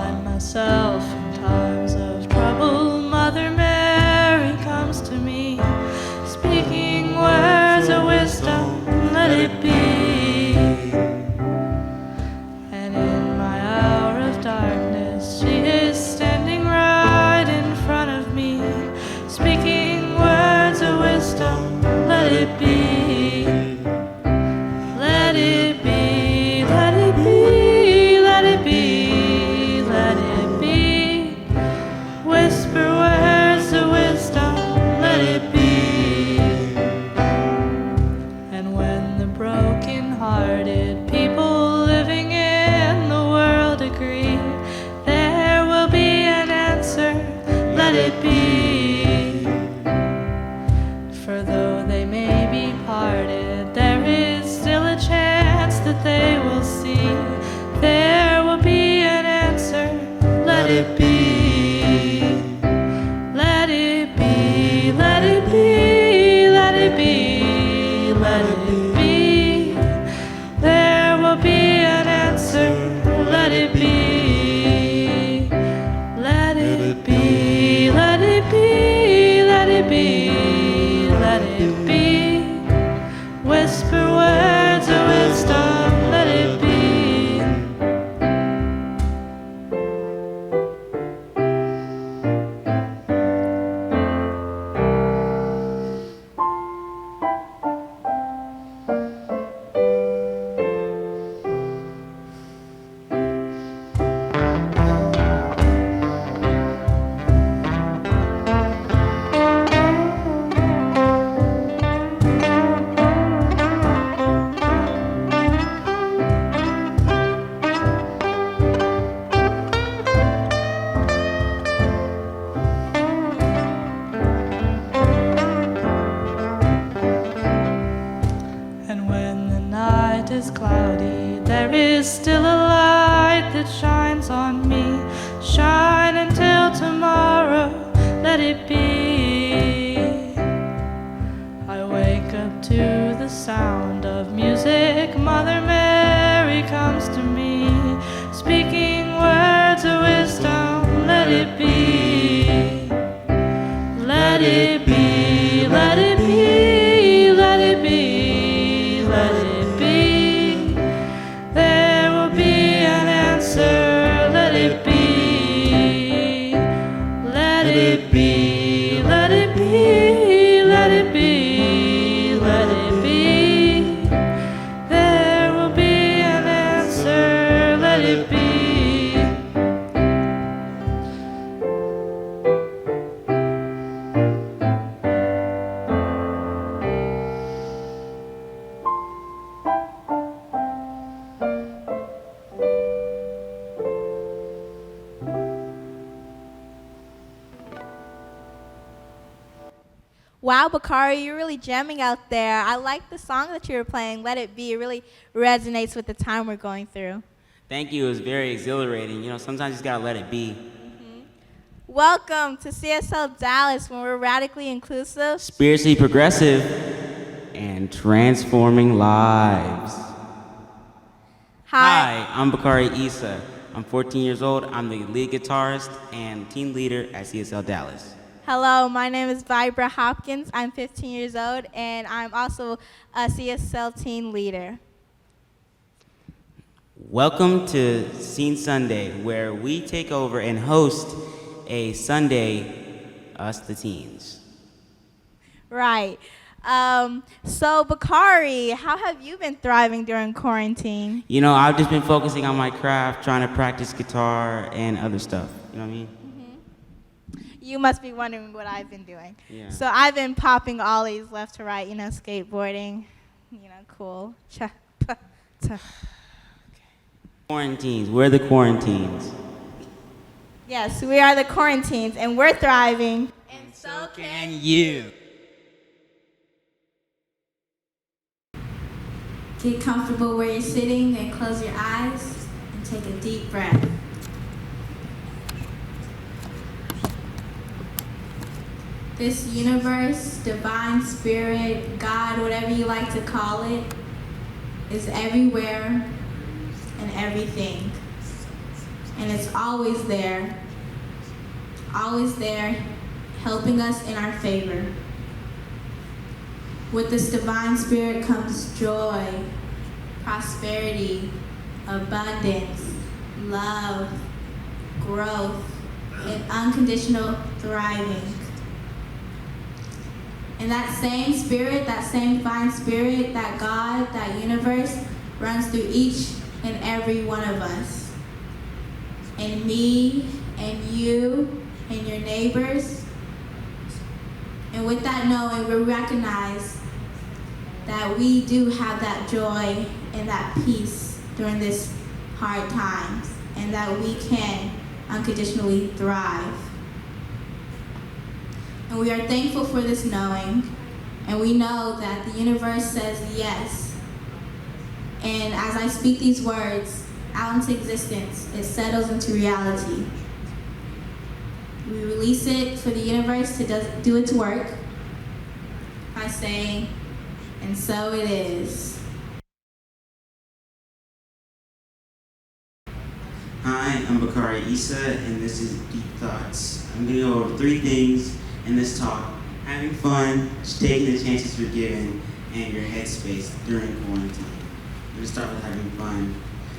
find myself in times of trouble, Mother Mary comes to me, speaking words of wisdom, let it be. And in my hour of darkness, she is standing right in front of me, speaking words of wisdom, let it be. Let it be, let it be, let it be, let it be. Whisper words of wisdom, let it be. And when the broken-hearted people living in the world agree, there will be an answer, let it be. For though they may be parted, there is still a chance that they will see. There will be an answer, let it be. Let it be, let it be, let it be, let it be. There will be an answer, let it be. Let it be, let it be, let it be, let it be. Whisper words of wisdom, let it be. And when the night is cloudy, there is still a light that shines on me. Shine until tomorrow, let it be. I wake up to the sound of music. Mother Mary comes to me, speaking words of wisdom, let it be. Let it be, let it be, let it be, let it be. There will be an answer, let it be. Let it be, let it be, let it be, let it be. There will be an answer, let it be. Wow, Bakari, you're really jamming out there. I like the song that you were playing, Let It Be. It really resonates with the time we're going through. Thank you. It was very exhilarating. You know, sometimes you just gotta let it be. Welcome to CSLDallas, when we're radically inclusive, Spiritually progressive and transforming lives. Hi, I'm Bakari Issa. I'm 14 years old. I'm the lead guitarist and team leader at CSLDallas. Hello, my name is Vibra Hopkins. I'm 15 years old, and I'm also a CSL team leader. Welcome to Scene Sunday, where we take over and host a Sunday, Us the Teens. Right. So, Bakari, how have you been thriving during quarantine? You know, I've just been focusing on my craft, trying to practice guitar and other stuff. You know what I mean? You must be wondering what I've been doing. Yeah. So I've been popping ollies left to right, skateboarding, cool. Quaranteens. We're the Quaranteens. Yes, we are the Quaranteens, and we're thriving. And so can you. Get comfortable where you're sitting and close your eyes and take a deep breath. This universe, divine spirit, God, whatever you like to call it, is everywhere and everything. and it's always there, helping us in our favor. With this divine spirit comes joy, prosperity, abundance, love, growth, and unconditional thriving. And that same spirit, that same divine spirit, that God, that universe, runs through each and every one of us. And me, and you, and your neighbors. And with that knowing, we recognize that we do have that joy and that peace during this hard times, and that we can unconditionally thrive. And we are thankful for this knowing, and we know that the universe says yes. And as I speak these words out into existence, it settles into reality. We release it for the universe to do its work by saying, and so it is. Hi, I'm Bakari Issa, and this is Deep Thoughts. I'm going to go over 3 things in this talk: having fun, just taking the chances you're given, and your headspace during quarantine. I'm going to start with having fun.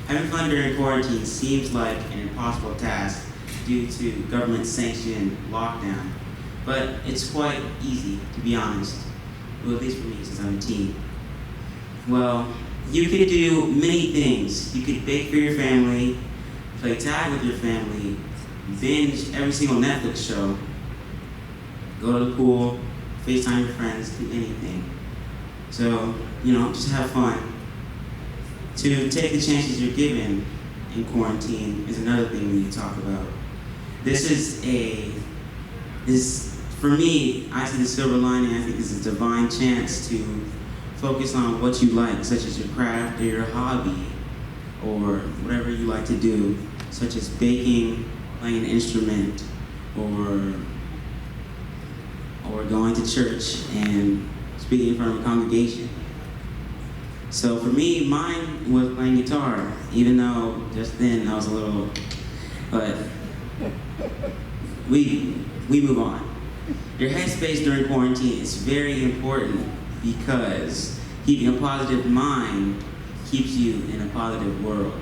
Having fun during quarantine seems like an impossible task due to government-sanctioned lockdown, but it's quite easy, to be honest. Well, at least for me, since I'm a teen. Well, you could do many things. You could bake for your family, play tag with your family, binge every single Netflix show, go to the pool, FaceTime your friends, do anything. So, just have fun. To take the chances you're given in quarantine is another thing we need to talk about. For me, I see the silver lining. I think this is a divine chance to focus on what you like, such as your craft or your hobby, or whatever you like to do, such as baking, playing an instrument, or going to church and speaking in front of a congregation. So for me, mine was playing guitar, even though just then I was a little, but we move on. Your headspace during quarantine is very important because keeping a positive mind keeps you in a positive world.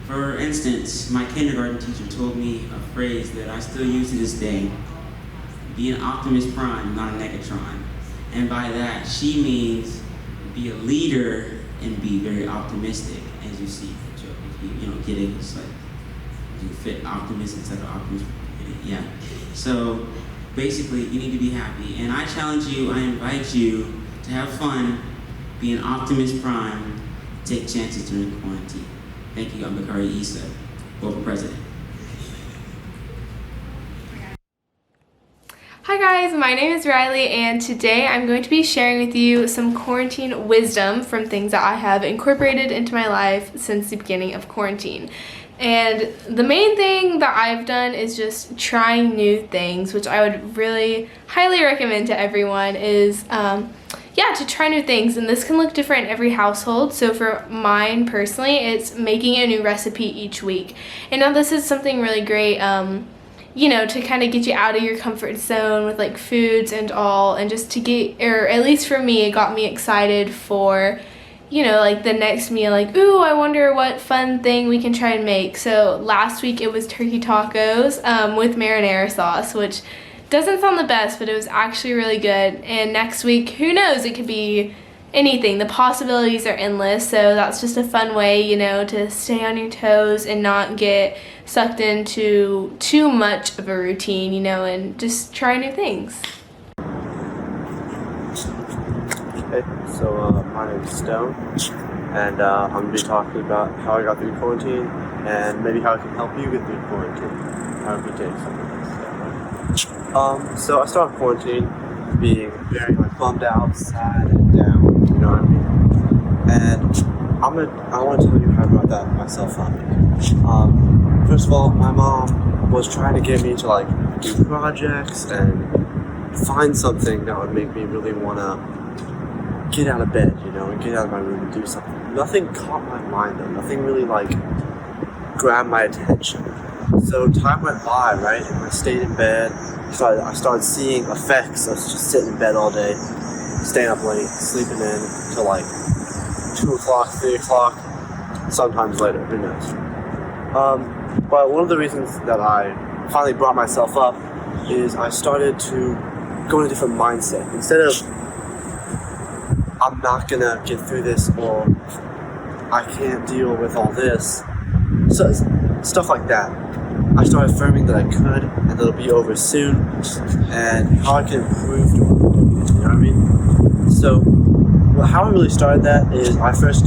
For instance, my kindergarten teacher told me a phrase that I still use to this day: be an Optimus Prime, not a Negatron. And by that, she means be a leader and be very optimistic, as you see. If you get it, it's like you fit Optimus instead of Optimus. Yeah. So basically, you need to be happy. And I challenge you, I invite you to have fun, be an Optimus Prime, take chances during quarantine. Thank you. I'm Bakari Issa, vote for president. Hi guys, my name is Riley, and today I'm going to be sharing with you some quarantine wisdom from things that I have incorporated into my life since the beginning of quarantine. And the main thing that I've done is just trying new things, which I would really highly recommend to everyone is to try new things. And this can look different in every household. So for mine personally, it's making a new recipe each week. And now this is something really great to kind of get you out of your comfort zone with like foods and all, and just to get, or at least for me, it got me excited for, like the next meal, like, ooh, I wonder what fun thing we can try and make. So last week it was turkey tacos with marinara sauce, which doesn't sound the best, but it was actually really good. And next week, who knows, it could be anything. The possibilities are endless, so that's just a fun way, to stay on your toes and not get sucked into too much of a routine, and just try new things. Hey, so my name is Stone, and I'm going to be talking about how I got through quarantine and maybe how I can help you get through quarantine. How we take some of this. So I started quarantine being very bummed out, sad, and down, you know what I mean? And I want to tell you how I brought that myself up. First of all, my mom was trying to get me to do projects and find something that would make me really want to get out of bed, and get out of my room and do something. Nothing caught my mind though. Nothing really grab my attention. So time went by, right? And I stayed in bed. I started seeing effects of just sitting in bed all day, staying up late, sleeping in till like 2 o'clock, 3 o'clock, sometimes later, who knows. But one of the reasons that I finally brought myself up is I started to go in a different mindset. Instead of, I'm not gonna get through this, or I can't deal with all this, so stuff like that, I started affirming that I could, and that it'll be over soon, and how I can improve, you know what I mean? So, how I really started that is I first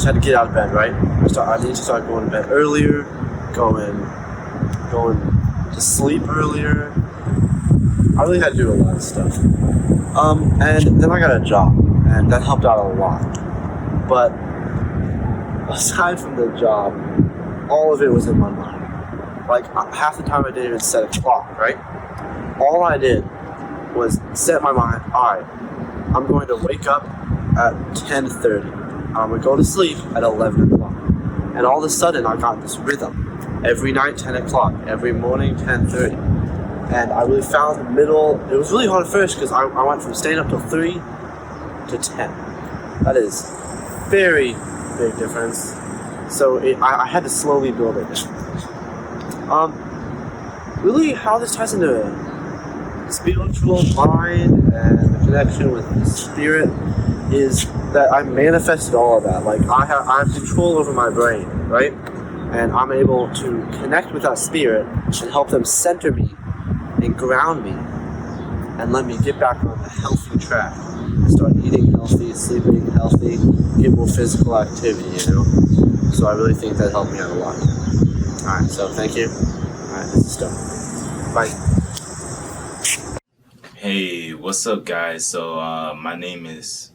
had to get out of bed, right? I need to start going to bed earlier, going to sleep earlier. I really had to do a lot of stuff. And then I got a job, and that helped out a lot. But aside from the job, all of it was in my mind. Like, half the time I didn't even set a clock, right? All I did was set my mind, alright, I'm going to wake up at 10:30. I'm going to go to sleep at 11 o'clock. And all of a sudden, I got this rhythm. Every night, 10 o'clock. Every morning, 10:30. And I really found the middle. It was really hard at first because I went from staying up till 3 to 10. That is very big difference. So I had to slowly build it. Really how this ties into spiritual mind and the connection with the spirit is that I manifested all of that. Like I have control over my brain, right? And I'm able to connect with that spirit and help them center me and ground me and let me get back on the healthy track. Start eating healthy, sleeping healthy, get more physical activity, you know? So I really think that helped me out a lot. Alright, so thank you. Alright, this is Stone. Bye. Hey, what's up, guys? So my name is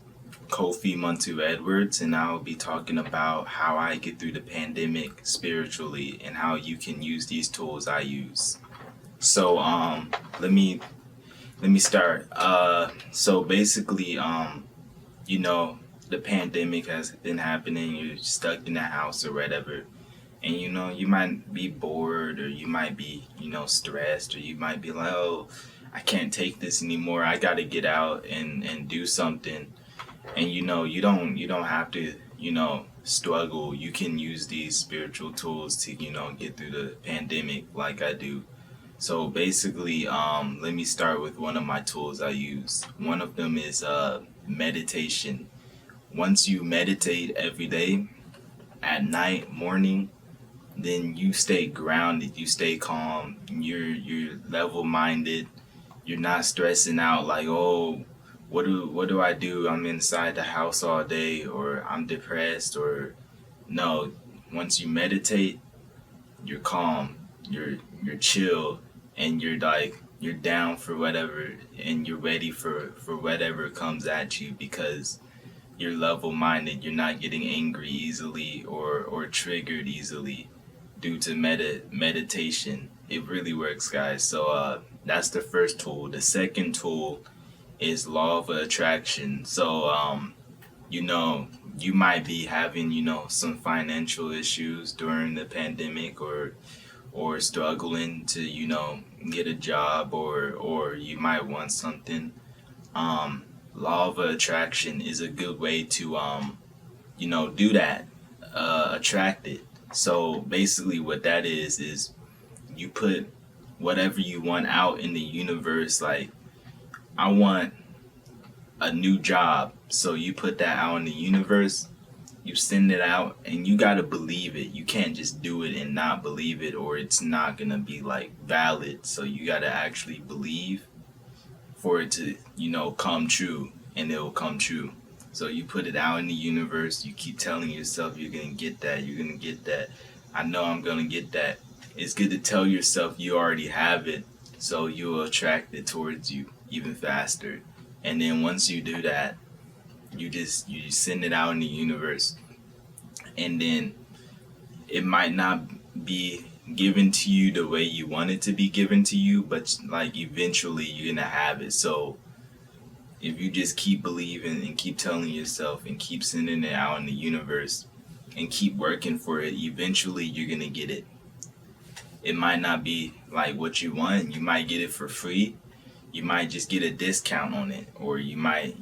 Kofi Muntu Edwards, and I'll be talking about how I get through the pandemic spiritually and how you can use these tools I use. So let me start. So basically, you know, the pandemic has been happening. You're stuck in the house or whatever, and you know you might be bored, or you might be, you know, stressed, or you might be like, oh, I can't take this anymore. I got to get out and do something. And you know, you don't have to, you know, struggle. You can use these spiritual tools to, you know, get through the pandemic like I do. So basically, let me start with one of my tools I use. One of them is meditation. Once you meditate every day, at night, morning, then you stay grounded, you stay calm, you're level-minded, you're not stressing out like, oh, what do I do? I'm inside the house all day, or I'm depressed, or no. Once you meditate, you're calm, you're chill, and you're down for whatever, and you're ready for whatever comes at you, because you're level-minded. You're not getting angry easily or triggered easily due to meditation. It really works, guys. So that's the first tool. The second tool is law of attraction. So you know, you might be having, you know, some financial issues during the pandemic, or struggling to, you know, get a job, or you might want something. Law of attraction is a good way to you know, do that, attract it. So basically what that is you put whatever you want out in the universe. Like, I want a new job, so you put that out in the universe, you send it out, and you gotta believe it. You can't just do it and not believe it, or it's not gonna be like valid. So you gotta actually believe for it to, you know, come true, and it will come true. So you put it out in the universe, you keep telling yourself you're gonna get that, you're gonna get that. I know I'm gonna get that. It's good to tell yourself you already have it, so you'll attract it towards you even faster. And then once you do that, you send it out in the universe, and then it might not be given to you the way you want it to be given to you, but like eventually you're gonna have it. So if you just keep believing and keep telling yourself and keep sending it out in the universe, and keep working for it, eventually you're gonna get it. It might not be like what you want. You might get it for free. You might just get a discount on it, or you might,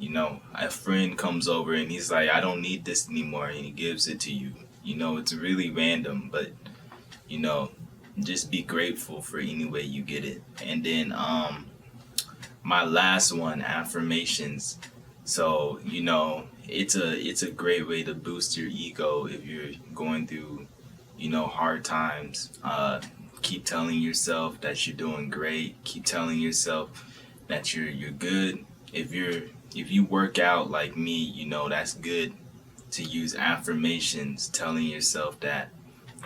a friend comes over and he's like, I don't need this anymore, and he gives it to you. It's really random, but you know, just be grateful for any way you get it. And then my last one, affirmations. So, it's a great way to boost your ego if you're going through, hard times. Keep telling yourself that you're doing great. Keep telling yourself that you're good. If you work out like me, that's good to use affirmations, telling yourself that,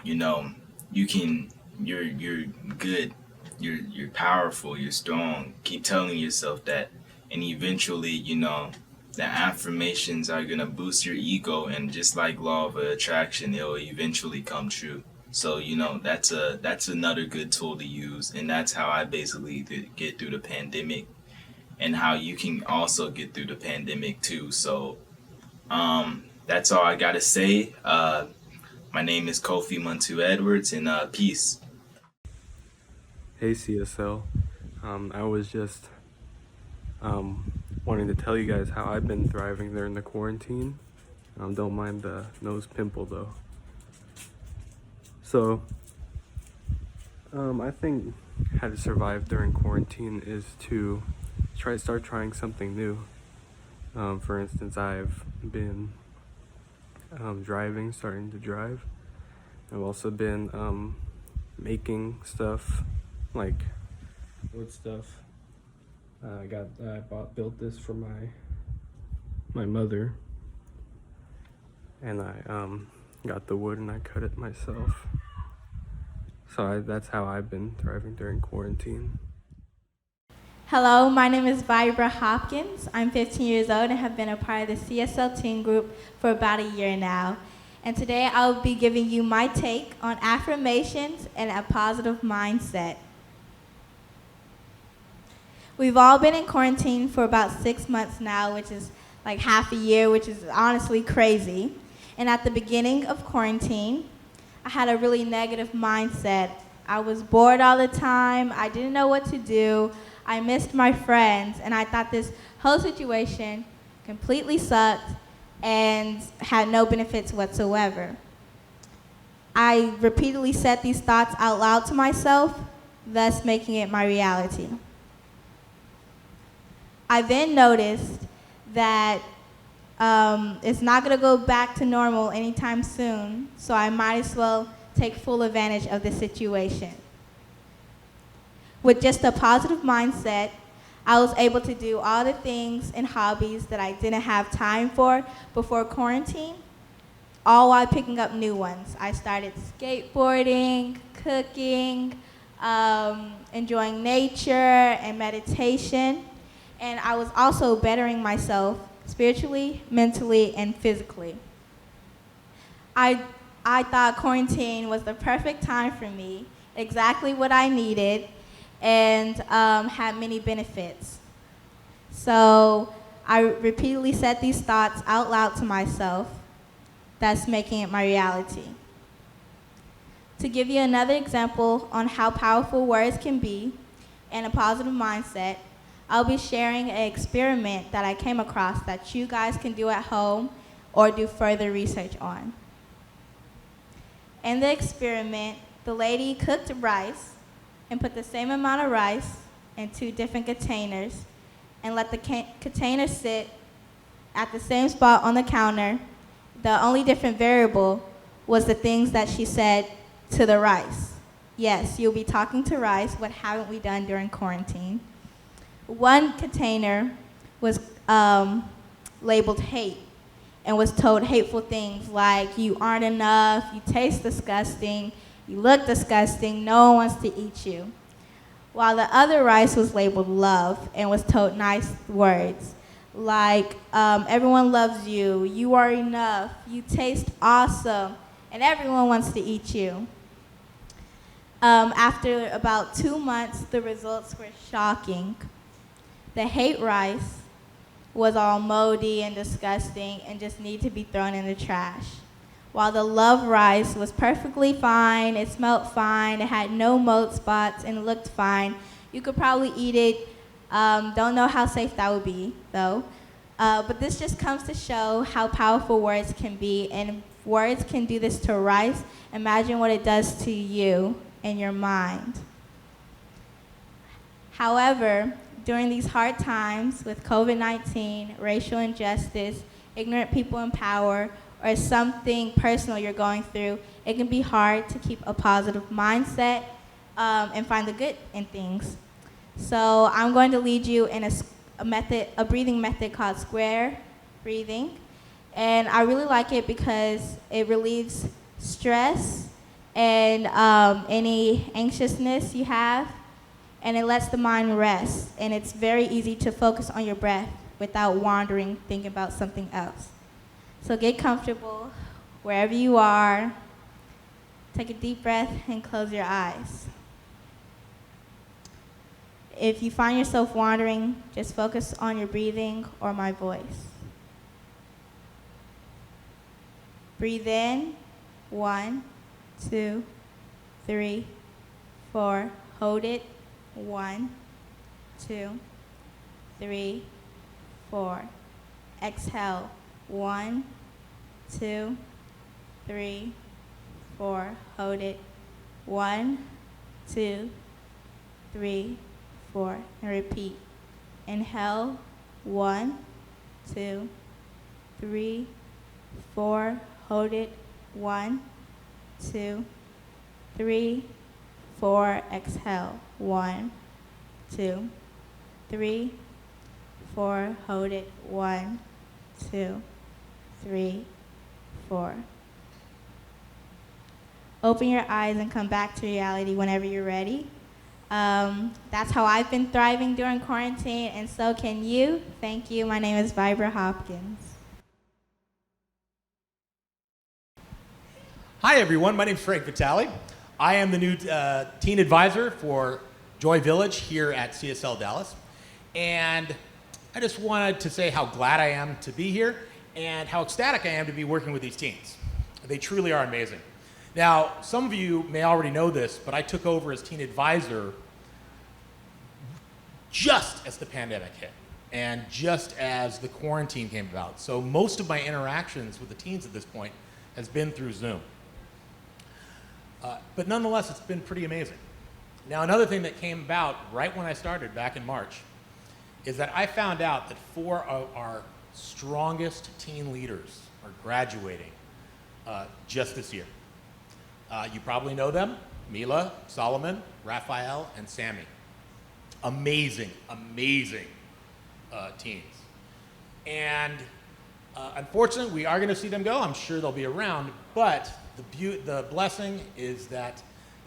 you can, you're good, you're powerful, you're strong. Keep telling yourself that, and eventually, the affirmations are gonna boost your ego, and just like law of attraction, it'll eventually come true. So that's another good tool to use, and that's how I basically get through the pandemic, and how you can also get through the pandemic too. So that's all I gotta say. My name is Kofi Muntu Edwards, and peace. Hey CSL, I was just wanting to tell you guys how I've been thriving during the quarantine. Don't mind the nose pimple though. So, I think how to survive during quarantine is to start trying something new. For instance, I've been starting to drive. I've also been making stuff, like wood stuff. Built this for my mother, and I got the wood and I cut it myself. So that's how I've been thriving during quarantine. Hello, my name is Vibra Hopkins. I'm 15 years old and have been a part of the CSL teen group for about a year now. And today I'll be giving you my take on affirmations and a positive mindset. We've all been in quarantine for about 6 months now, which is like half a year, which is honestly crazy. And at the beginning of quarantine, I had a really negative mindset. I was bored all the time. I didn't know what to do. I missed my friends, and I thought this whole situation completely sucked and had no benefits whatsoever. I repeatedly said these thoughts out loud to myself, thus making it my reality. I then noticed that it's not going to go back to normal anytime soon, so I might as well take full advantage of the situation. With just a positive mindset, I was able to do all the things and hobbies that I didn't have time for before quarantine, all while picking up new ones. I started skateboarding, cooking, enjoying nature and meditation, and I was also bettering myself spiritually, mentally, and physically. I thought quarantine was the perfect time for me, exactly what I needed, and had many benefits. So I repeatedly said these thoughts out loud to myself, thus making it my reality. To give you another example on how powerful words can be and a positive mindset, I'll be sharing an experiment that I came across that you guys can do at home or do further research on. In the experiment, the lady cooked rice and put the same amount of rice in 2 different containers and let the container sit at the same spot on the counter. The only different variable was the things that she said to the rice. Yes, you'll be talking to rice. What haven't we done during quarantine? One container was labeled hate and was told hateful things like, you aren't enough, you taste disgusting, you look disgusting, no one wants to eat you. While the other rice was labeled love and was told nice words like, everyone loves you, you are enough, you taste awesome, and everyone wants to eat you. After about 2 months, the results were shocking. The hate rice was all moldy and disgusting and just needed to be thrown in the trash, while the love rice was perfectly fine, it smelled fine, it had no mold spots, and it looked fine. You could probably eat it. Don't know how safe that would be, though. But this just comes to show how powerful words can be, and if words can do this to rice, imagine what it does to you and your mind. However, during these hard times with COVID-19, racial injustice, ignorant people in power, or something personal you're going through, it can be hard to keep a positive mindset and find the good in things. So I'm going to lead you in a breathing method called square breathing. And I really like it because it relieves stress and any anxiousness you have, and it lets the mind rest. And it's very easy to focus on your breath without wandering, thinking about something else. So get comfortable wherever you are. Take a deep breath and close your eyes. If you find yourself wandering, just focus on your breathing or my voice. Breathe in, 1, 2, 3, 4. Hold it, 1, 2, 3, 4. Exhale, 1, 2, 3, 4. Hold it, 1, 2, 3, 4. And repeat. Inhale, 1, 2, 3, 4. Hold it, 1, 2, 3, 4. Exhale, 1, 2, 3, 4. Hold it, 1, 2, 3, 4. Open your eyes and come back to reality whenever you're ready. That's how I've been thriving during quarantine, and so can you. Thank you. My name is Vibra Hopkins. Hi everyone, my name is Frank Vitale. I am the new teen advisor for Joy Village here at CSLDallas. And I just wanted to say how glad I am to be here and how ecstatic I am to be working with these teens. They truly are amazing. Now, some of you may already know this, but I took over as teen advisor just as the pandemic hit and just as the quarantine came about. So most of my interactions with the teens at this point has been through Zoom. But nonetheless, it's been pretty amazing. Now, another thing that came about right when I started back in March is that I found out that 4 of our strongest teen leaders are graduating just this year. You probably know them: Mila, Solomon, Raphael, and Sammy. Amazing, amazing teens. And unfortunately, we are going to see them go. I'm sure they'll be around, but the blessing is that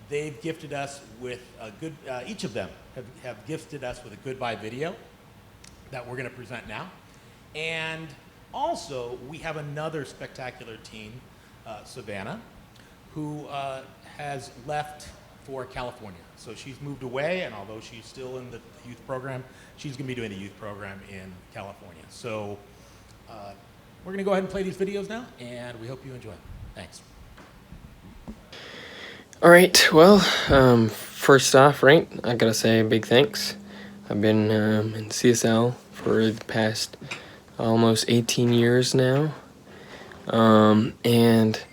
they've gifted us with a good, each of them have gifted us with a goodbye video that we're going to present now. And also, we have another spectacular teen, Savannah, who has left for California. So she's moved away, and although she's still in the youth program, she's going to be doing the youth program in California. So we're going to go ahead and play these videos now, and we hope you enjoy them. Thanks. All right, well, first off, right, I gotta say a big thanks. I've been in CSL for the past almost 18 years now. And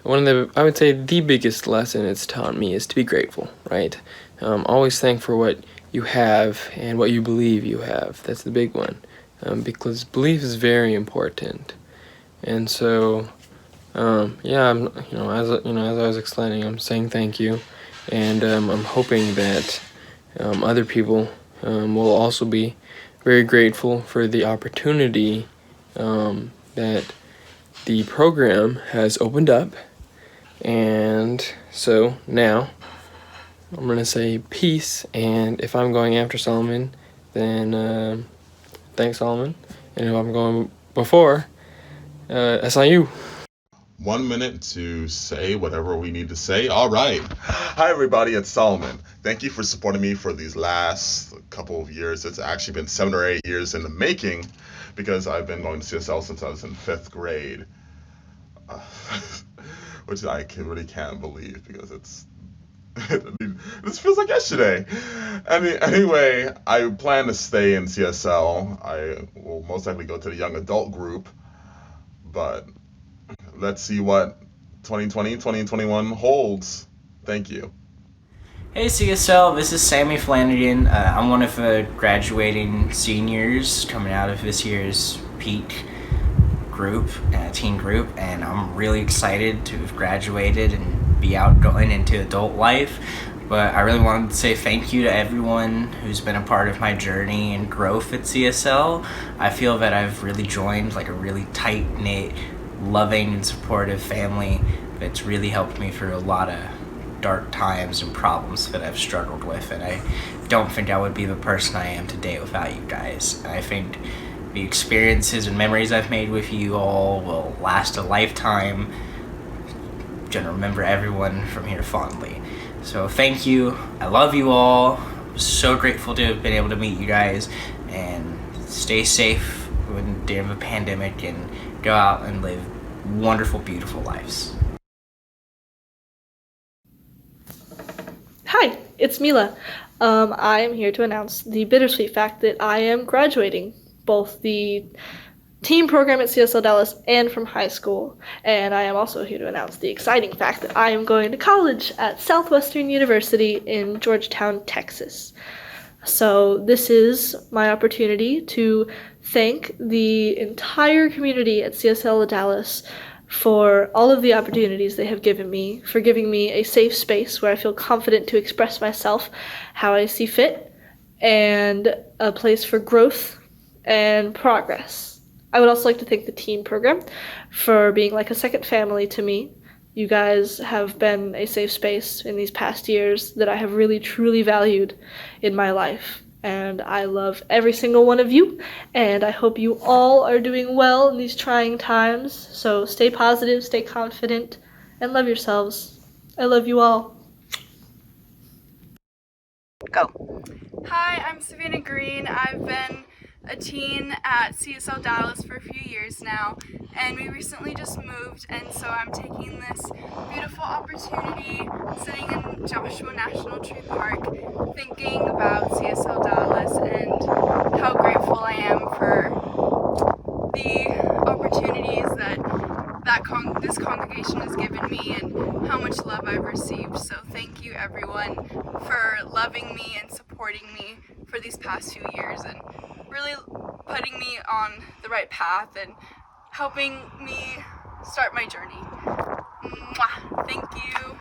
one of I would say the biggest lesson it's taught me is to be grateful, right? Always thank for what you have and what you believe you have. That's the big one, because belief is very important. And so, yeah, as I was explaining, I'm saying thank you, and I'm hoping that other people will also be very grateful for the opportunity that the program has opened up. And so now I'm gonna say peace, and if I'm going after Solomon, then thanks, Solomon, and if I'm going before, that's on you. 1 minute to say whatever we need to say. All right. Hi, everybody. It's Solomon. Thank you for supporting me for these last couple of years. It's actually been 7 or 8 years in the making, because I've been going to CSL since I was in 5th grade. which really can't believe because this feels like yesterday. Anyway, I plan to stay in CSL. I will most likely go to the young adult group, but let's see what 2020, 2021 holds. Thank you. Hey CSL, this is Sammy Flanagan. I'm one of the graduating seniors coming out of this year's peak group, teen group, and I'm really excited to have graduated and be out going into adult life. But I really wanted to say thank you to everyone who's been a part of my journey and growth at CSL. I feel that I've really joined like a really tight-knit, loving and supportive family that's really helped me through a lot of dark times and problems that I've struggled with, and I don't think I would be the person I am today without you guys. And I think the experiences and memories I've made with you all will last a lifetime. I'm gonna remember everyone from here fondly. So thank you. I love you all. I'm so grateful to have been able to meet you guys, and stay safe during the pandemic and go out and live wonderful, beautiful lives. Hi, it's Mila. I am here to announce the bittersweet fact that I am graduating both the teen program at CSLDallas and from high school. And I am also here to announce the exciting fact that I am going to college at Southwestern University in Georgetown, Texas. So this is my opportunity to thank the entire community at CSLDallas for all of the opportunities they have given me, for giving me a safe space where I feel confident to express myself how I see fit, and a place for growth and progress. I would also like to thank the teen program for being like a second family to me. You guys have been a safe space in these past years that I have really truly valued in my life. And I love every single one of you, and I hope you all are doing well in these trying times. So stay positive, stay confident, and love yourselves. I love you all. Go. Hi, I'm Savannah Green. I've been a teen at CSLDallas for a few years now, and we recently just moved, and so I'm taking this beautiful opportunity sitting in Joshua National Tree Park thinking about CSLDallas and how grateful I am for the opportunities that this congregation has given me and how much love I've received. So thank you everyone for loving me and supporting me for these past few years and really putting me on the right path and helping me start my journey. Mwah. Thank you.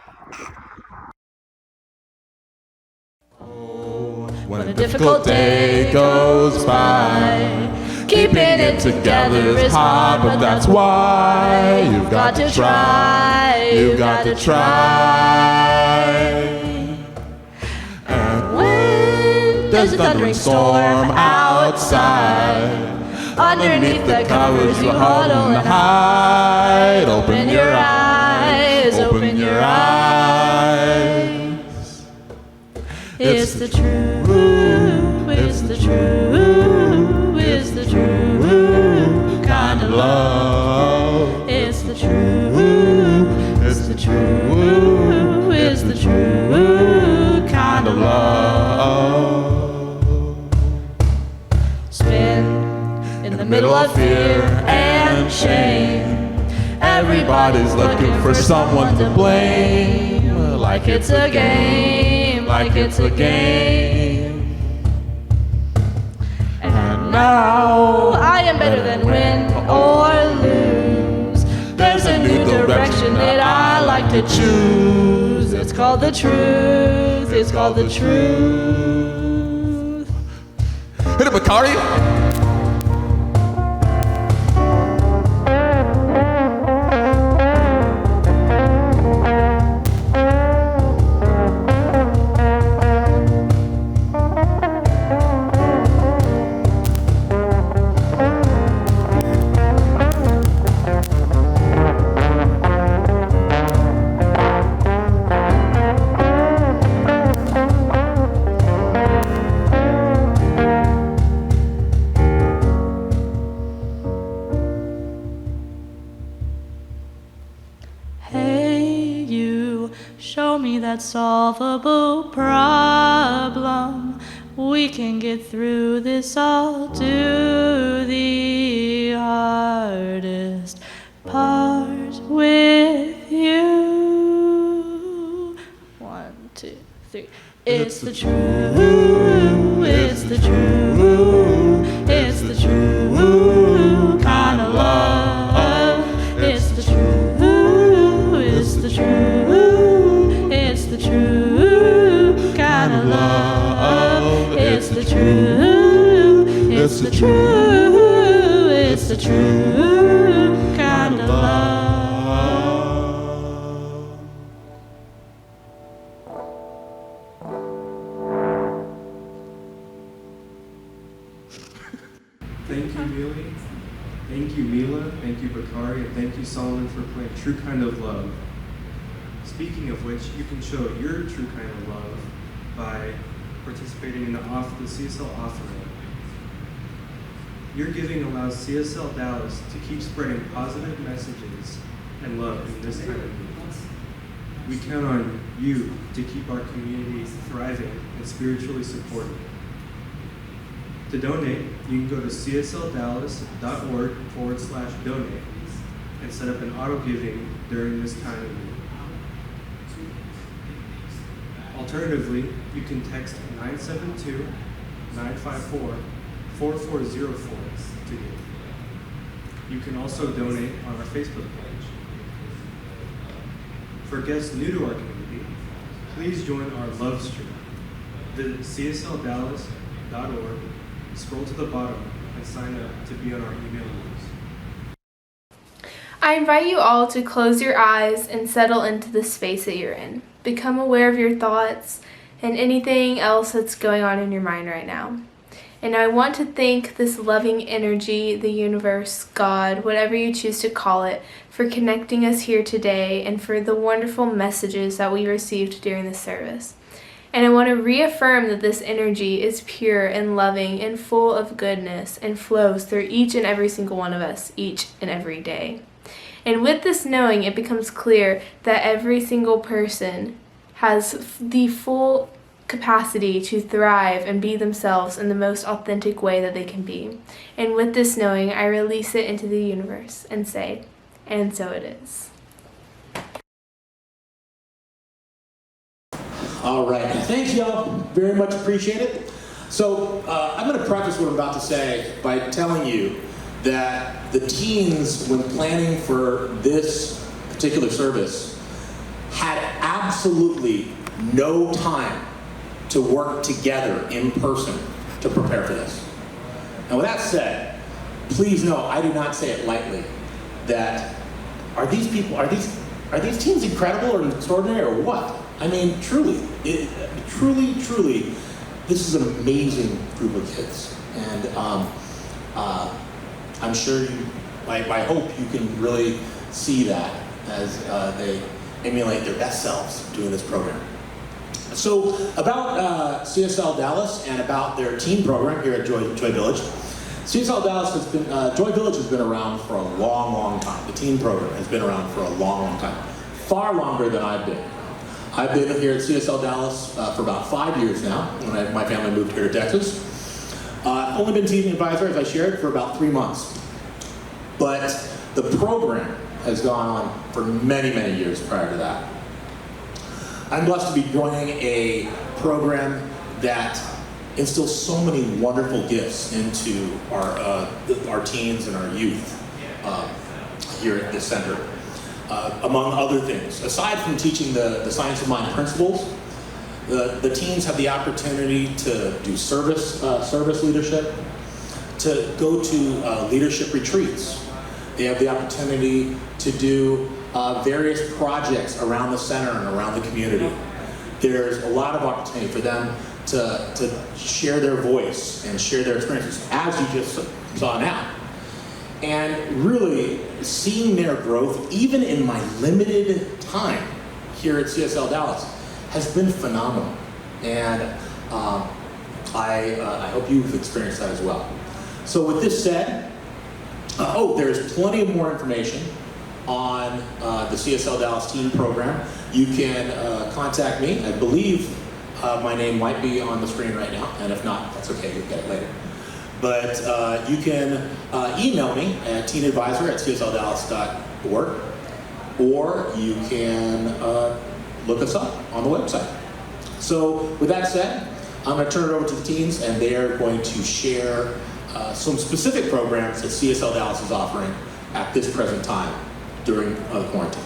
When a difficult day goes by, keeping it together is hard, but that's why you've got to try. You've got to try. And when there's a thundering storm outside, underneath the covers you huddle and hide. Open your eyes, open your eyes. It's the truth, it's the truth, it's the true kind of love. It's the truth, it's the truth, it's the true kind of love. Spin in the middle of fear and shame. Everybody's looking for someone to blame. Like it's a game, like it's a game. And now I am better than win or lose. There's a new direction that I like to choose. It's called the truth, it's called the truth. Hit it, Bacardi! that solvable problem. We can get through this. I'll do the hardest part with you. 1, 2, 3. It's the true, it's the true, it's the true kind of love. It's the true, it's the true, it's the true kind of love. It's the true, it's the true, it's the true kind of love. Thank you, Neely. Thank you, Mila. Thank you, Bakari. And thank you, Solomon, for playing True Kind of Love. Speaking of which, you can show your true kind of love by participating in the CSL offering. Your giving allows CSL Dallas to keep spreading positive messages and love in this time of need. We count on you to keep our community thriving and spiritually supported. To donate, you can go to CSLDallas.org/donate and set up an auto giving during this time of need. Alternatively, you can text 972-954-4404 to give. You can also donate on our Facebook page. For guests new to our community, please join our love stream. Visit CSLDallas.org, scroll to the bottom, and sign up to be on our email list. I invite you all to close your eyes and settle into the space that you're in. Become aware of your thoughts and anything else that's going on in your mind right now. And I want to thank this loving energy, the universe, God, whatever you choose to call it, for connecting us here today and for the wonderful messages that we received during this service. And I want to reaffirm that this energy is pure and loving and full of goodness and flows through each and every single one of us each and every day. And with this knowing, it becomes clear that every single person has the full capacity to thrive and be themselves in the most authentic way that they can be. And with this knowing, I release it into the universe and say, and so it is. All right, thanks y'all, very much appreciate it. So I'm gonna preface what I'm about to say by telling you that the teens, when planning for this particular service, had absolutely no time to work together in person to prepare for this. And with that said, please know, I do not say it lightly, that are these teens incredible or extraordinary or what? I mean, truly, truly, this is an amazing group of kids. And I'm sure I hope you can really see that as they emulate their best selves doing this program. So about CSL Dallas and about their teen program here at Joy Village. CSL Dallas has been, Joy Village has been around for a long, long time. The teen program has been around for a long, long time. Far longer than I've been. I've been here at CSL Dallas for about 5 years now, when my family moved here to Texas. I've only been teaching advisor, as I shared, for about 3 months. But the program has gone on for many, many years prior to that. I'm blessed to be joining a program that instills so many wonderful gifts into our teens and our youth here at this center. Among other things, aside from teaching the Science of Mind principles, the teens have the opportunity to do service leadership, to go to leadership retreats. They have the opportunity to do various projects around the center and around the community. There's a lot of opportunity for them to share their voice and share their experiences, as you just saw now. And really seeing their growth, even in my limited time here at CSL Dallas, has been phenomenal. And I hope you've experienced that as well. So with this said, there's plenty of more information on the CSL Dallas Teen Program, you can contact me. I believe my name might be on the screen right now, and if not, that's okay, you'll get it later. But you can email me at teenadvisor@csldallas.org, or you can look us up on the website. So with that said, I'm going to turn it over to the teens, and they are going to share some specific programs that CSL Dallas is offering at this present time during the quarantine.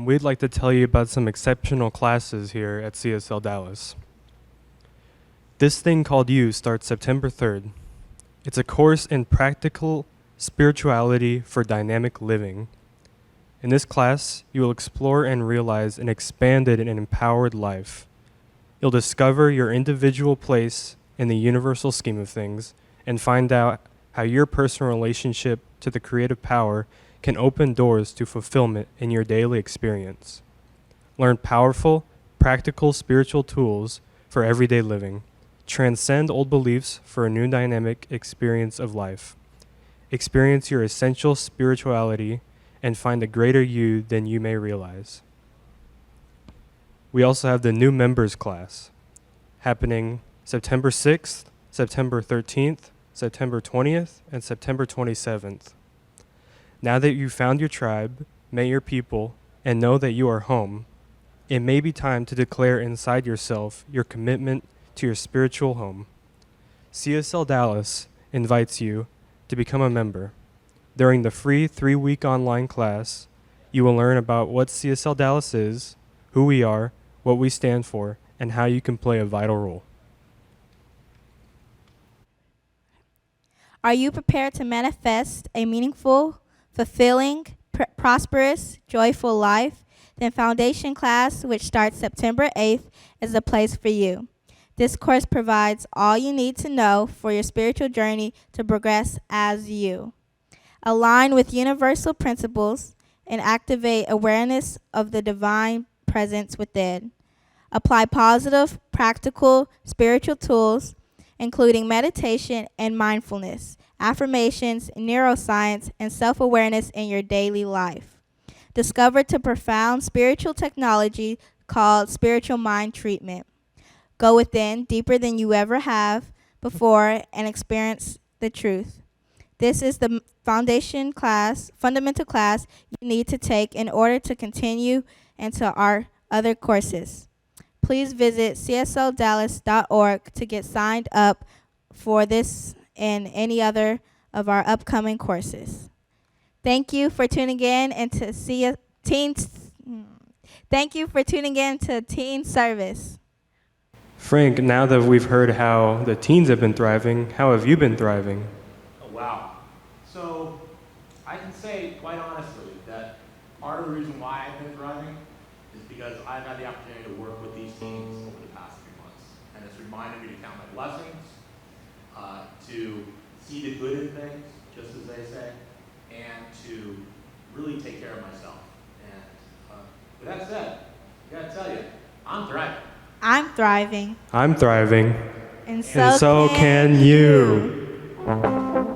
We'd like to tell you about some exceptional classes here at CSL Dallas. This Thing Called You starts September 3rd. It's a course in practical spirituality for dynamic living. In this class, you will explore and realize an expanded and empowered life. You'll discover your individual place in the universal scheme of things and find out how your personal relationship to the creative power can open doors to fulfillment in your daily experience. Learn powerful, practical spiritual tools for everyday living. Transcend old beliefs for a new dynamic experience of life. Experience your essential spirituality and find a greater you than you may realize. We also have the new members class happening September 6th, September 13th, September 20th, and September 27th. Now that you've found your tribe, met your people, and know that you are home, it may be time to declare inside yourself your commitment to your spiritual home. CSL Dallas invites you to become a member. During the free 3-week online class, you will learn about what CSL Dallas is, who we are, what we stand for, and how you can play a vital role. Are you prepared to manifest a meaningful, fulfilling, prosperous, joyful life? Then Foundation Class, which starts September 8th, is the place for you. This course provides all you need to know for your spiritual journey to progress as you. Align with universal principles and activate awareness of the divine presence within. Apply positive, practical, spiritual tools, including meditation and mindfulness, affirmations, neuroscience, and self-awareness in your daily life. Discover the profound spiritual technology called spiritual mind treatment. Go within deeper than you ever have before and experience the truth. This is the fundamental class you need to take in order to continue into our other courses. Please visit CSLDallas.org to get signed up for this and any other of our upcoming courses. Thank you for tuning in and to Teen Service. Frank, now that we've heard how the teens have been thriving, how have you been thriving? Oh, wow. So I can say quite honestly that part of the reason why I've been thriving is because I've had the opportunity to work with these teens over the past few months. And it's reminded me to count my blessings, to see the good in things, just as they say, and to really take care of myself. And with that said, I gotta tell you, I'm thriving. I'm thriving. I'm thriving. And so can you.